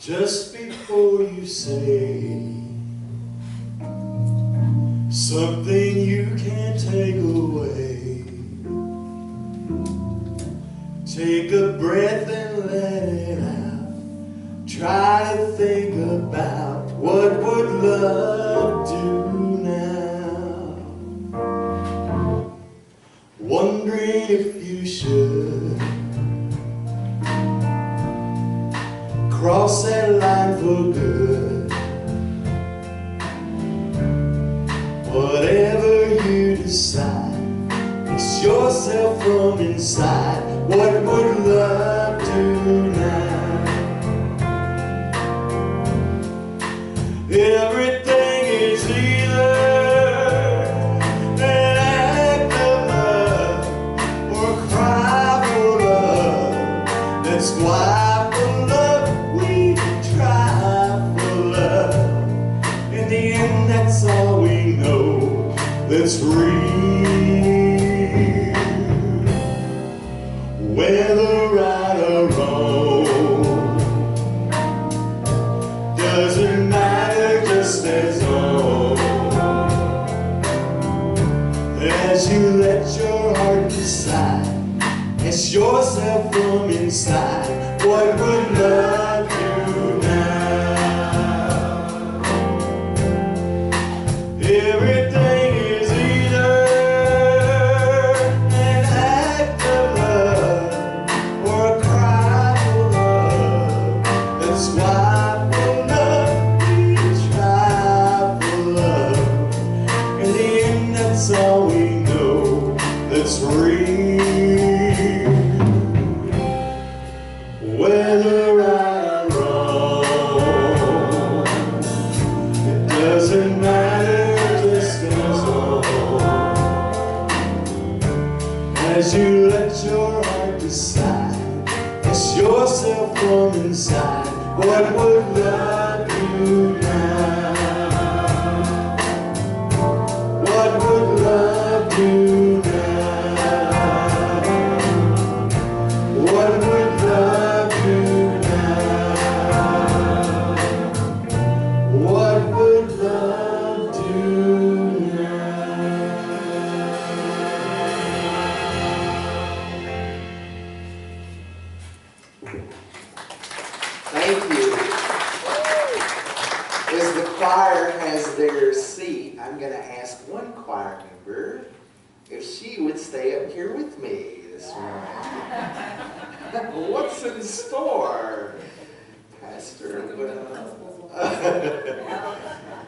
just before you say something you can't take away. Take a breath and let it out. Try to think about what would love do now. Wondering if you should cross that line for good. Whatever you decide, it's yourself from inside. What would love do now? Everything is either an act of love or a cry for love. That's why for love we try for love. In the end, that's all we know that's real. Whether right or wrong doesn't matter, just as long as you let your heart decide. It's yourself from inside. What would love do now? Everything is either an act of love or a cry for love. That's why for love we try for love. In the end, that's all we know that's real. Whether right or wrong, it doesn't matter, just as long as you let your heart decide. It's yourself from inside. What would love do now? What would love do now? What would love do now? What would love do now? Thank you. As the choir has their seat, I'm going to ask one choir member if she would stay up here with me this morning. What's in store, Pastor?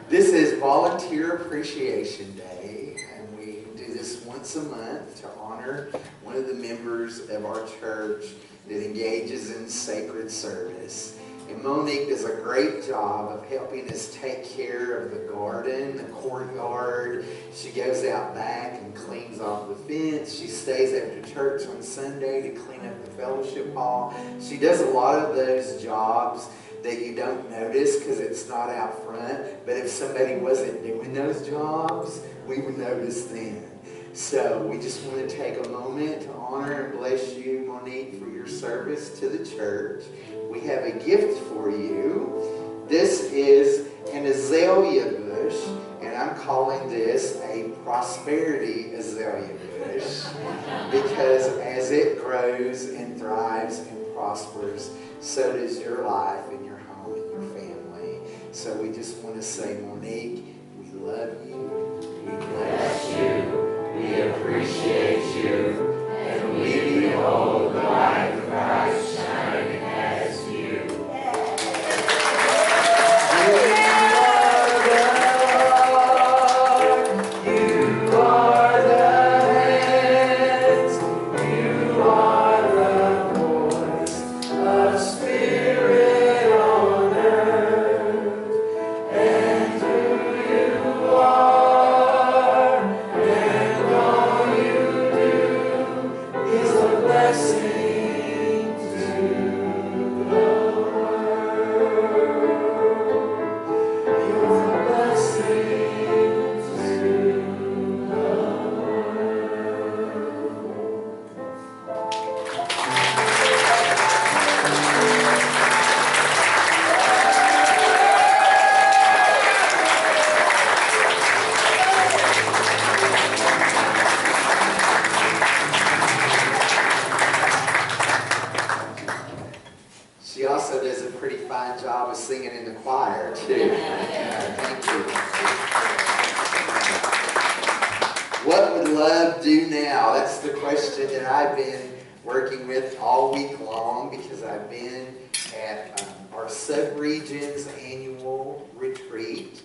This is Volunteer Appreciation Day, and we do this once a month to honor one of the members of our church that engages in sacred service. And Monique does a great job of helping us take care of the garden, the courtyard. She goes out back and cleans off the fence. She stays after church on Sunday to clean up the fellowship hall. She does a lot of those jobs that you don't notice because it's not out front. But if somebody wasn't doing those jobs, we would notice then. So we just want to take a moment to honor and bless you, Monique, for your service to the church. We have a gift for you. This is an azalea bush, and I'm calling this a prosperity azalea bush because as it grows and thrives and prospers, so does your life and your home and your family. So we just want to say, Monique, we love you, we bless you, we appreciate you, and we behold the light of Christ shining as you. You are the hands, you are the voice of Spirit on earth, and who you are. love do now? That's the question that I've been working with all week long, because I've been at our sub-region's annual retreat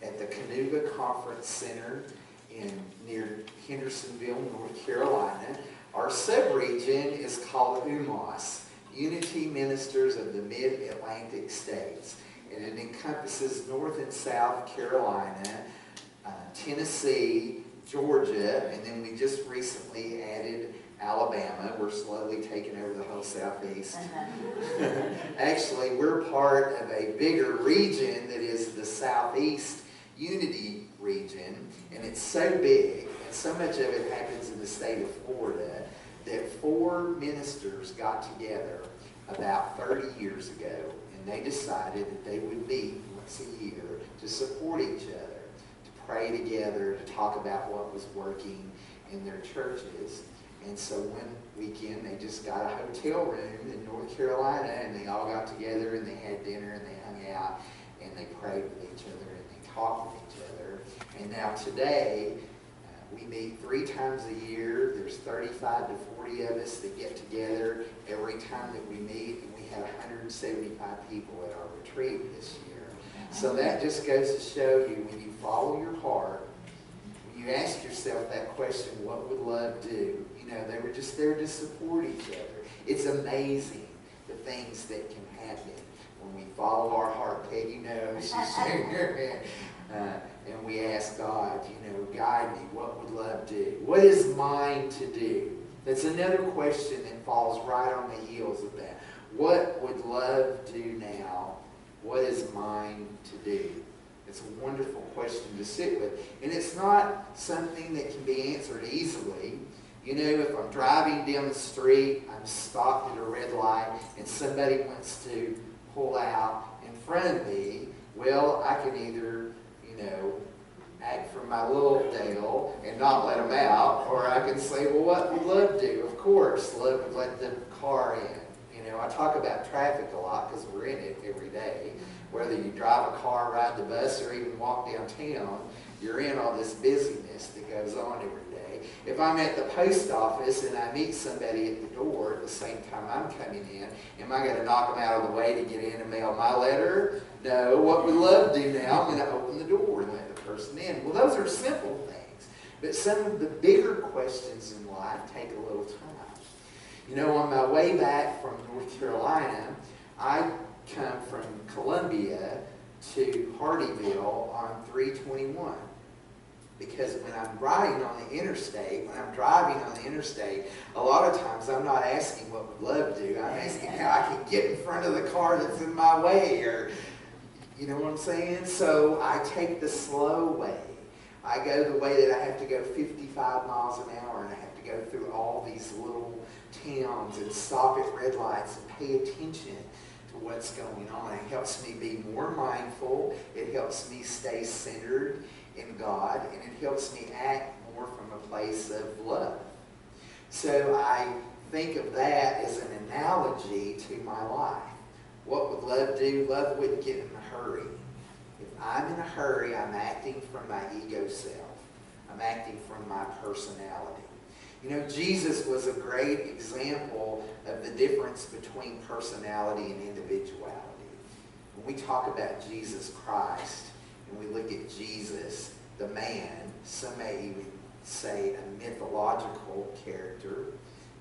at the Canoga Conference Center near Hendersonville, North Carolina. Our sub-region is called UoS, Unity Ministers of the Mid-Atlantic States. And it encompasses North and South Carolina, Tennessee, Georgia, and then we just recently added Alabama. We're slowly taking over the whole Southeast. Actually, we're part of a bigger region that is the Southeast Unity region, and it's so big, and so much of it happens in the state of Florida, that 4 ministers got together about 30 years ago, and they decided that they would meet once a year to support each other, to pray together, to talk about what was working in their churches. And so one weekend they just got a hotel room in North Carolina, and they all got together and they had dinner and they hung out and they prayed with each other and they talked with each other. And now today we meet 3 times a year. There's 35 to 40 of us that get together every time that we meet, and we have 175 people at our retreat this year. So that just goes to show you, when you follow your heart, when you ask yourself that question, what would love do? You know, they were just there to support each other. It's amazing the things that can happen when we follow our heart. Peggy knows, she's shaking her hand. And we ask God, you know, guide me. What would love do? What is mine to do? That's another question that falls right on the heels of that. What would love do now? What is mine to do? It's a wonderful question to sit with. And it's not something that can be answered easily. You know, if I'm driving down the street, I'm stopped at a red light, and somebody wants to pull out in front of me, well, I can either, you know, act from my little Dale and not let them out, or I can say, well, what would love do? Of course, love would let the car in. You know, I talk about traffic a lot because we're in it every day. Whether you drive a car, ride the bus, or even walk downtown, you're in all this busyness that goes on every day. If I'm at the post office and I meet somebody at the door at the same time I'm coming in, am I going to knock them out of the way to get in and mail my letter? No. What would love do now? I'm going to open the door and let the person in. Well, those are simple things. But some of the bigger questions in life take a little time. You know, on my way back from North Carolina, I come from Columbia to Hardyville on 321. Because when I'm riding on the interstate, when I'm driving on the interstate, a lot of times I'm not asking what would love do. I'm asking how I can get in front of the car that's in my way, or, you know what I'm saying? So I take the slow way. I go the way that I have to go 55 miles an hour, and I have to go through all these little towns and stop at red lights and pay attention to what's going on. It helps me be more mindful. It helps me stay centered in God, and it helps me act more from a place of love. So I think of that as an analogy to my life. What would love do? Love wouldn't get in a hurry. If I'm in a hurry, I'm acting from my ego self. I'm acting from my personality. You know, Jesus was a great example of the difference between personality and individuality. When we talk about Jesus Christ, and we look at Jesus, the man, some may even say a mythological character.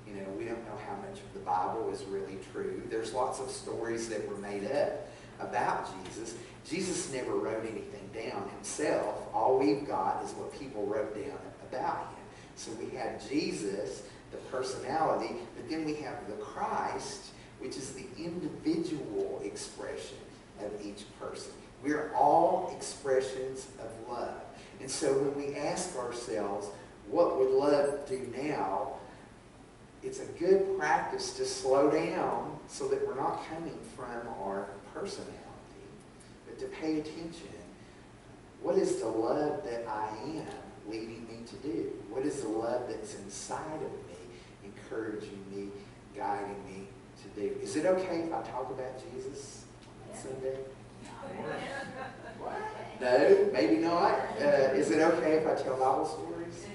You know, we don't know how much of the Bible is really true. There's lots of stories that were made up about Jesus. Jesus never wrote anything down himself. All we've got is what people wrote down about him. So we have Jesus, the personality, but then we have the Christ, which is the individual expression of each person. We're all expressions of love. And so when we ask ourselves, what would love do now? It's a good practice to slow down so that we're not coming from our personality, but to pay attention. What is the love that I am leading me to do? What is the love that's inside of me, encouraging me, guiding me to do? Is it okay if I talk about Jesus on Sunday? No, maybe not. Is it okay if I tell Bible stories?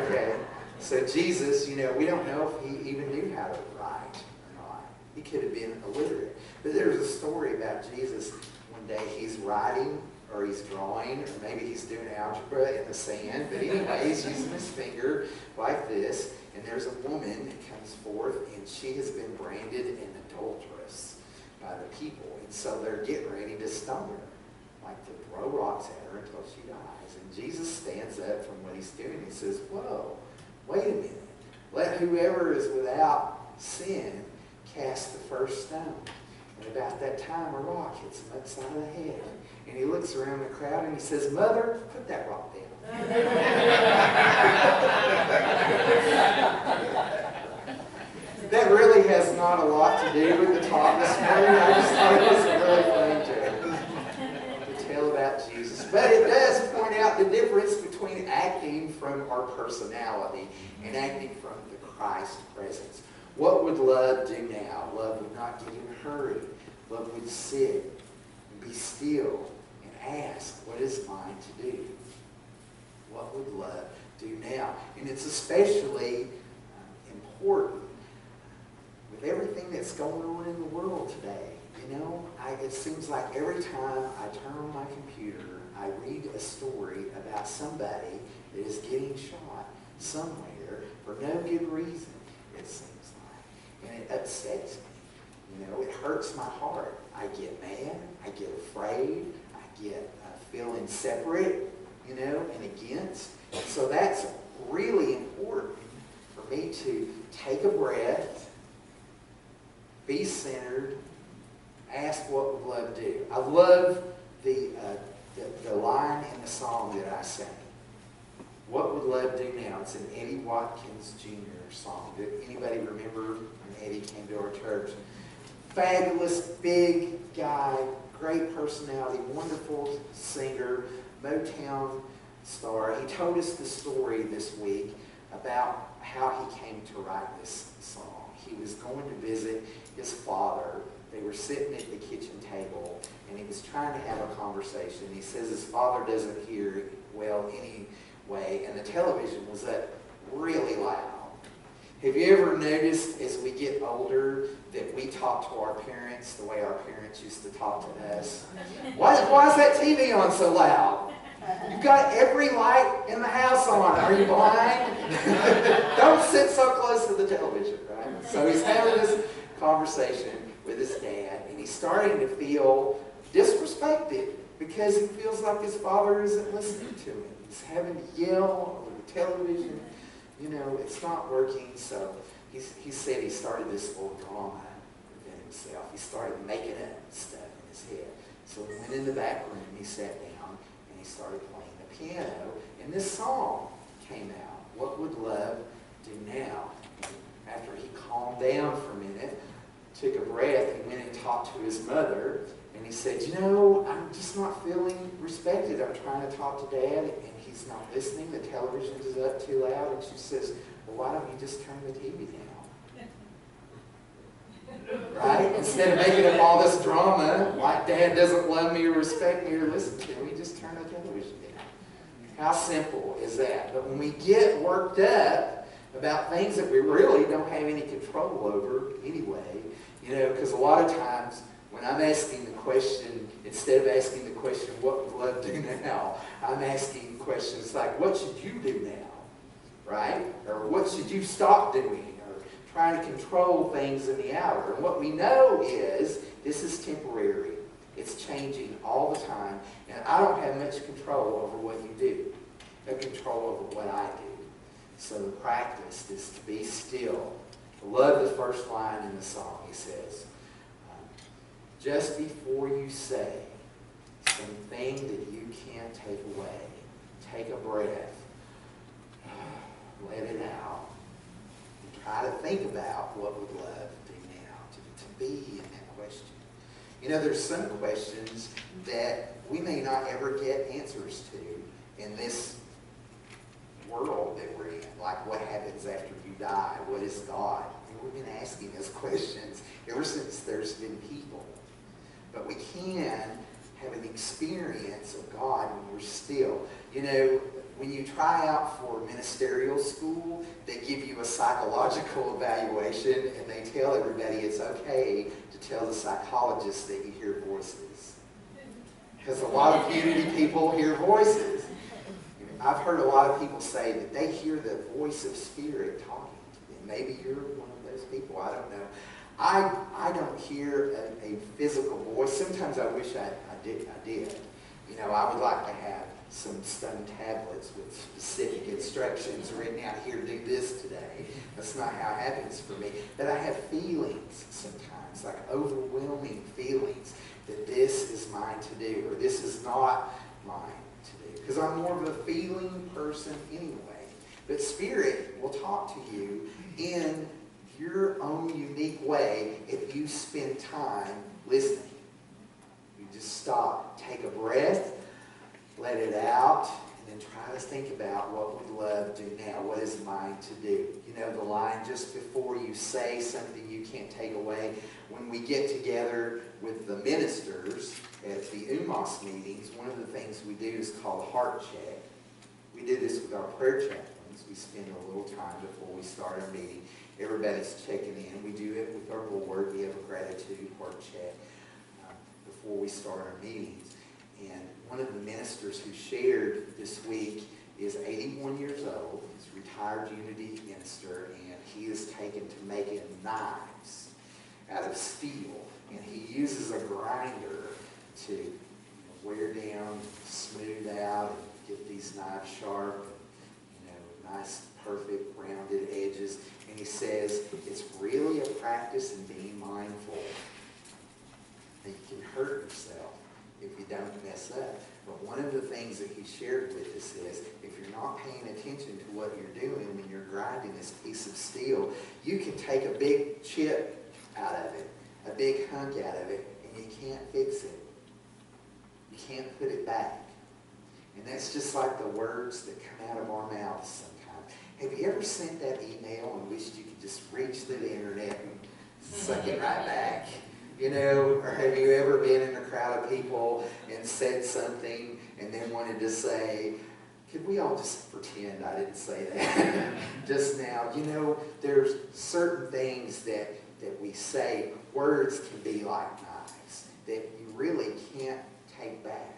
Okay. So Jesus, we don't know if he even knew how to write or not. He could have been illiterate. But there's a story about Jesus. One day he's writing, or he's drawing, or maybe he's doing algebra in the sand. But anyway, he's using his finger like this. And there's a woman that comes forth, and she has been branded an adulteress by the people. And so they're getting ready to stone her, like to throw rocks at her until she dies. And Jesus stands up from what he's doing. He says, whoa, wait a minute. Let whoever is without sin cast the first stone. And about that time, a rock hits him upside of the head. And he looks around the crowd and he says, Mother, put that rock down. That really has not a lot to do with the talk this morning. I just thought it was a really fun to tell about Jesus. But it does point out the difference between acting from our personality and acting from the Christ presence. What would love do now? Love would not get in a hurry. Love would sit and be still and ask, what is mine to do? What would love do now? And it's especially important with everything that's going on in the world today. It seems like every time I turn on my computer, I read a story about somebody that is getting shot somewhere for no good reason, it seems like. And it upsets me. It hurts my heart. I get mad. I get afraid. I get feeling separate, and against. So that's really important for me to take a breath, be centered, ask what would love do. I love the line in the song that I sang. What would love do now? It's an Eddie Watkins Jr. song. Did anybody remember when Eddie came to our church? Fabulous, big guy, great personality, wonderful singer, Motown star. He told us the story this week about how he came to write this song. He was going to visit his father. They were sitting at the kitchen table, and he was trying to have a conversation. He says his father doesn't hear well anyway, and the television was up really loud. Have you ever noticed as we get older that we talk to our parents the way our parents used to talk to us? Why is that TV on so loud? You've got every light in the house on. Are you blind? Don't sit so close to the television, right? So he's having this conversation with his dad, and he's starting to feel disrespected because he feels like his father isn't listening to him. He's having to yell over the television. It's not working. So he said he started this little drama within himself. He started making up stuff in his head. So he went in the back room, he sat down, and he started playing the piano, and this song came out. What would love do now? After he calmed down for a minute, took a breath, he went and talked to his mother, and he said, I'm just not feeling respected. I'm trying to talk to Dad, and he's not listening. The television is up too loud. And she says, well, why don't you just turn the TV down? Right? Instead of making up all this drama, like Dad doesn't love me or respect me or listen to me, just turn the television down. How simple is that? But when we get worked up about things that we really don't have any control over anyway, because a lot of times when I'm asking the question, instead of asking the question, what would love do now, I'm asking questions like, what should you do now? Right? Or what should you stop doing? Or trying to control things in the hour. And what we know is this is temporary. It's changing all the time. And I don't have much control over what you do. No control over what I do. So the practice is to be still. I love the first line in the song. He says, just before you say something that you can't take away, take a breath, let it out, and try to think about what would love do now, to be in that question. There's some questions that we may not ever get answers to in this world that we're in, like what happens after you die, what is God? We've been asking those questions ever since there's been people. but we can have an experience of God when we're still. You know, when you try out for ministerial school, they give you a psychological evaluation and they tell everybody it's okay to tell the psychologist that you hear voices. Because a lot of unity people hear voices. I've heard a lot of people say that they hear the voice of Spirit talking to them. Maybe you're one of those people, I don't know. I don't hear a physical voice. Sometimes I wish I did. You know, I would like to have some stone tablets with specific instructions written out here, do this today. That's not how it happens for me. But I have feelings sometimes, like overwhelming feelings that this is mine to do, or this is not mine to do. Because I'm more of a feeling person anyway. But Spirit will talk to you in your own unique way if you spend time listening. You just stop, take a breath, let it out, and then try to think about what would love do now? What is mine to do? You know the line just before you say something you can't take away. When we get together with the ministers at the UoS meetings, one of the things we do is called heart check. We do this with our prayer chaplains. We spend a little time before we start our meeting. Everybody's checking in. We do it with our board. We have a gratitude heart check before we start our meetings. And one of the ministers who shared this week is 81 years old. He's a retired Unity minister, and he is taken to making knives out of steel. And he uses a grinder to wear down, smooth out, and get these knives sharp, nice, perfect, rounded edges. And he says it's really a practice in being mindful that you can hurt yourself if you don't mess up. But one of the things that he shared with us is if you're not paying attention to what you're doing when you're grinding this piece of steel, you can take a big chip out of it, a big hunk out of it, and you can't fix it. You can't put it back. And that's just like the words that come out of our mouths sometimes. Have you ever sent that email and wished you could just reach through the internet and suck it right back? You know, or have you ever been in a crowd of people and said something and then wanted to say, could we all just pretend I didn't say that just now? You know, there's certain things that we say, words can be like knives, that you really can't take back.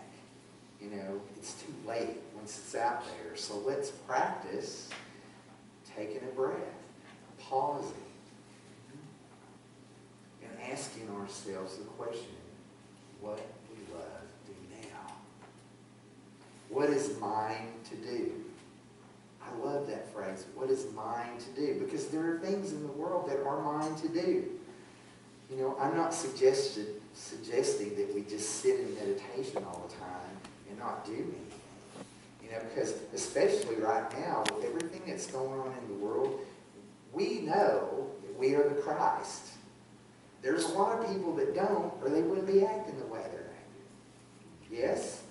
You know, it's too late once it's out there. So let's practice taking a breath, pausing, and asking ourselves the question, what we love do now? What is mine to do? I love that phrase, what is mine to do? Because there are things in the world that are mine to do. You know, I'm not suggesting that we just sit in meditation all the time and not do anything. You know, because especially right now, with everything that's going on in the world, we know that we are the Christ. There's a lot of people that don't, or they wouldn't be acting the way they're acting. Yes?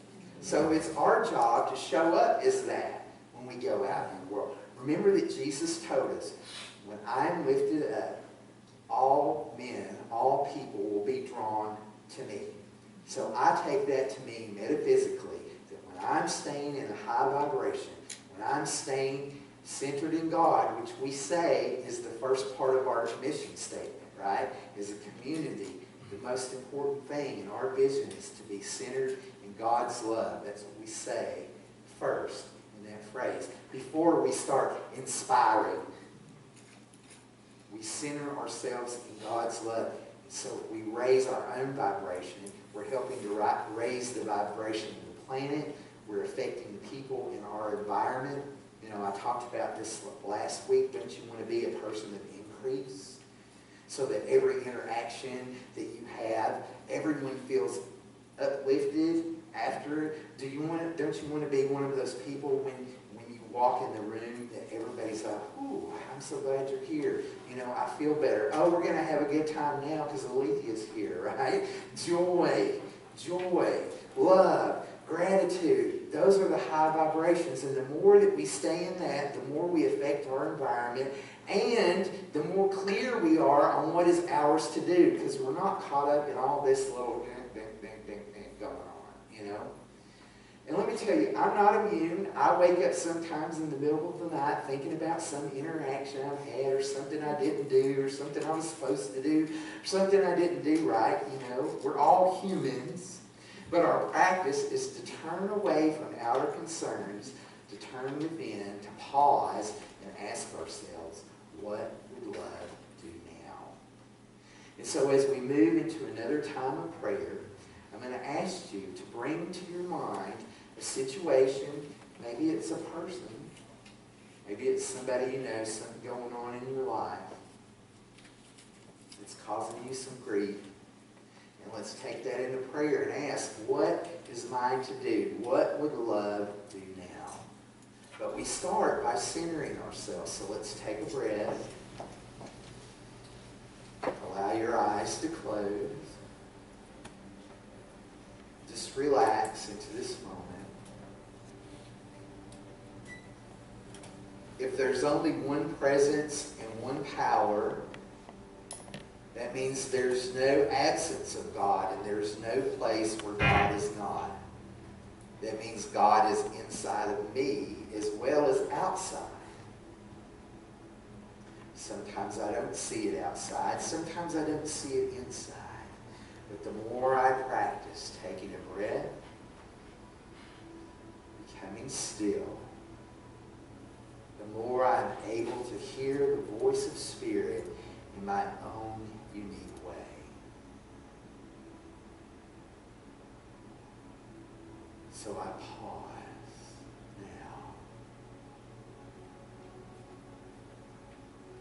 So it's our job to show up as that when we go out in the world. Remember that Jesus told us, when I am lifted up, all men, all people will be drawn to me. So I take that to mean metaphysically that when I'm staying in a high vibration, when I'm staying centered in God, which we say is the first part of our mission statement, right? As a community, the most important thing in our vision is to be centered in God's love. That's what we say first in that phrase. Before we start inspiring, we center ourselves in God's love. So we raise our own vibration. We're helping to raise the vibration of the planet. We're affecting the people in our environment. You know, I talked about this last week. Don't you want to be a person of increase? So that every interaction that you have, everyone feels uplifted after it. Don't you want to be one of those people when you walk in the room that everybody's like, ooh, I'm so glad you're here. You know, I feel better. Oh, we're going to have a good time now because Alethea's here, right? Joy, love, gratitude. Those are the high vibrations. And the more that we stay in that, the more we affect our environment. And the more clear we are on what is ours to do. Because we're not caught up in all this little And let me tell you, I'm not immune. I wake up sometimes in the middle of the night thinking about some interaction I've had, or something I didn't do, or something I was supposed to do, or something I didn't do right. You know, we're all humans. But our practice is to turn away from outer concerns, to turn within, to pause and ask ourselves, what would love do now? And so as we move into another time of prayer, I'm going to ask you to bring to your mind a situation. Maybe it's a person. Maybe it's somebody you know, something going on in your life that's causing you some grief. And let's take that into prayer and ask, what is mine to do? What would love do now? But we start by centering ourselves. So let's take a breath. Allow your eyes to close. Just relax into this moment. If there's only one presence and one power, that means there's no absence of God and there's no place where God is not. That means God is inside of me as well as outside. Sometimes I don't see it outside. Sometimes I don't see it inside. But the more I practice taking a breath, becoming still, the more I'm able to hear the voice of Spirit in my own unique way. So I pause now,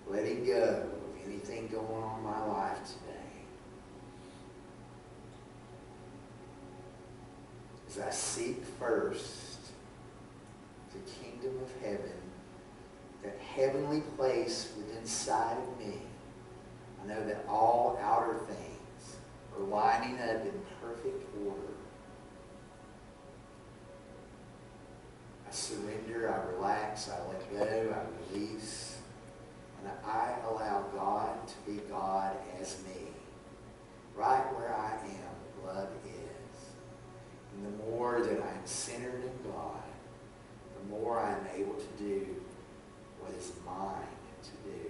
letting go of anything going on in my life today. As I seek first the kingdom of heaven, that heavenly place within inside of me, I know that all outer things are lining up in perfect order. I surrender, I relax, I let go, I release, and I allow God to be God as me. Right where I am, love is. And the more that I'm centered in God, the more I'm able to do what is mine to do.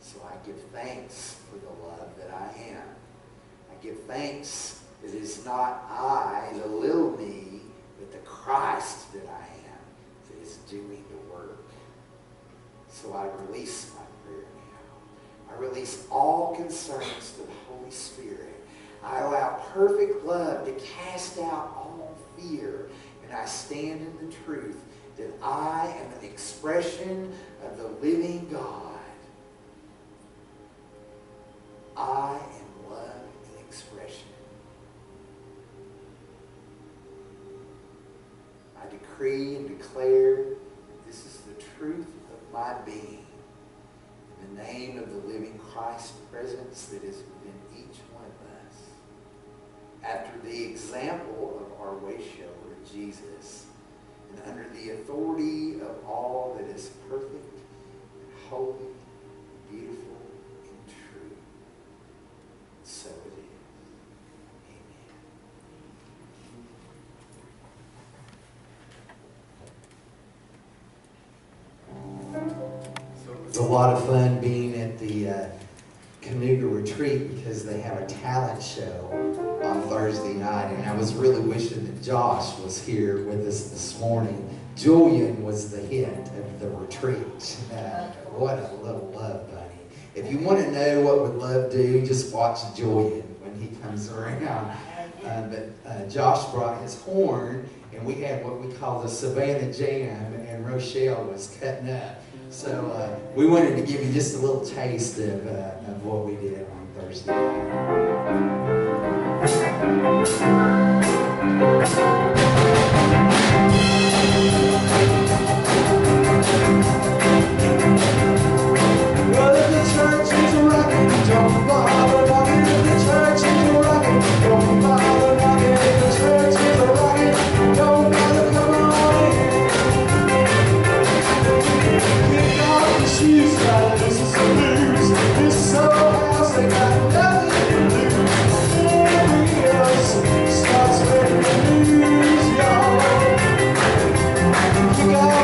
So I give thanks for the love that I am. I give thanks that it is not I, the little me, but the Christ that I am that is doing the work. So I release my prayer now. I release all concerns to the Holy Spirit. I allow perfect love to cast out all fear. And I stand in the truth that I am an expression of the living God. I am love in expression. I decree and declare this is the truth of my being. In the name of the living Christ presence that is within each one of us. After the example of our way shower, Jesus, and under the authority of all that is perfect and holy, beautiful, and true. So it is. Amen. It's a lot of fun being at the Canoga retreat because they have a talent show on Thursday night, and I was really wishing that Josh was here with us this morning. Julian was the hit of the retreat. What a little love bunny. If you want to know what would love do, just watch Julian when he comes around. But Josh brought his horn, and we had what we call the Savannah Jam, and Rochelle was cutting up. So we wanted to give you just a little taste of what we did on Thursday night. Well, if the church is rocking, don't bother rocking. If the church is rocking, don't bother rocking. If the church is rocking, don't bother, come on in. Kick off the shoes, gotta listen to blues. This soul house, they got nothing to lose. Every else starts making the news. God.